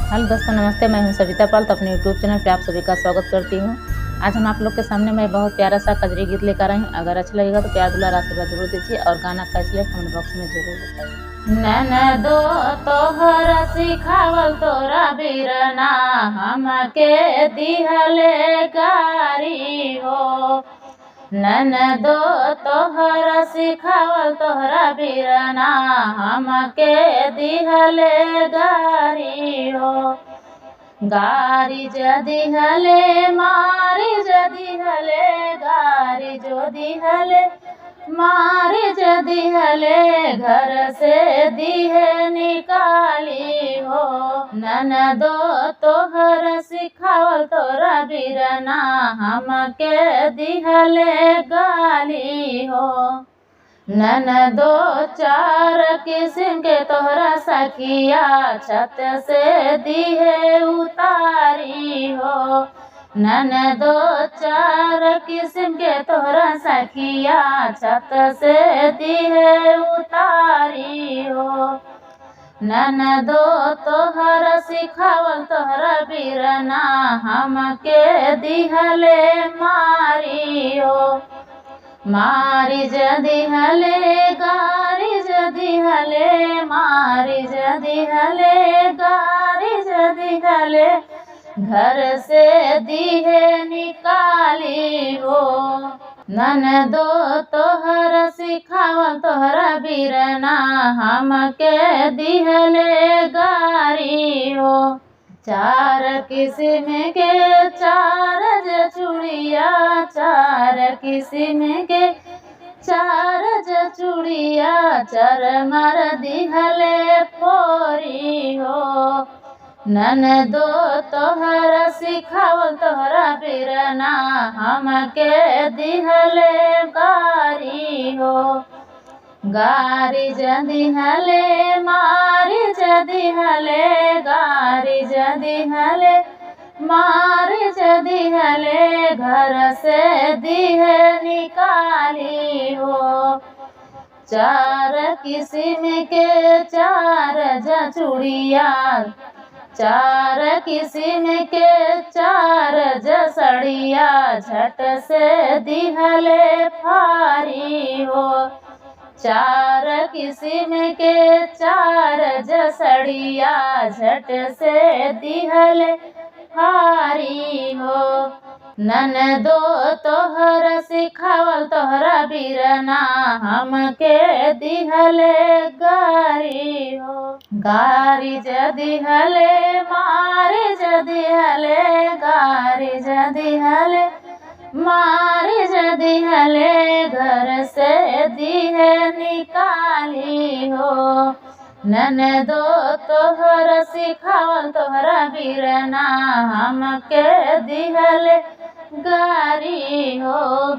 Hello दोस्तों, नमस्ते। मैं हूं सविता पाल। तो अपने यूट्यूब चैनल पे आप सभी का स्वागत करती हूं। आज हम आप लोग के सामने मैं बहुत प्यारा सा कजरी गीत लेकर आई हूं। अगर अच्छा लगेगा तो प्यार दुलार आशीर्वाद जरूर दीजिए और गाना कैसे कमेंट बॉक्स में जरूर बताइए। ननदो तोहर सिखावल तोरा बीरना हमके दिहले गारी हो। ननदो तोहरा सिखावल तोहरा बीरना हमके दिहले गारी हो। गारी जदी हले मारी जदी हले गारी जोदी हले मारी जदी हले घर से दिहे निकाली हो। ननदो तोहर सिखावल तोरा बीरना हमके दिहले गाली हो। ननदो चार किस्म के तोहरा सखिया छत से दिहे उतारी हो। ननदो चार किस्म के तोहरा सखिया छत से दिहे उतारी हो। ननदो तोहर सिखावल तोहरा बीरना हमके दिहले मारी हो। मारी जदी हले गारी जदी हले मारी जदी हले गारी जदी हले घर से दिहे निकाली हो। ननदो तोहर सिखावल तोहरा बीरना हमके दिहले गारी हो। चार किस्म के चार चूड़िया चार किस्म के चार चूड़िया चरमर दिहले फोरी हो। ननदो तोहर सिखावल तोहरा बीरना हमके दिहले गारी हो। गारी जदी हले मारी जदी हले गारी जदी हले मारी जदी हले घर से दिहे निकाली हो। चार किस्म के चार चूड़िया चार किस्म के चार जसड़िया झट से दिहले फारी हो। चार किस्म के चार जसड़िया झट से दिहले फारी हो। ननदो तोहर सिखावल तोहरा बीरना हमके दिहले गारी हो। गारी जदी हले मारी जदी हले गारी जदी हले मारी जदी हले घर से दिहे निकाली हो। ननदो तोहर सिखावल तोहरा बीरना हमके दिहले गारी हो।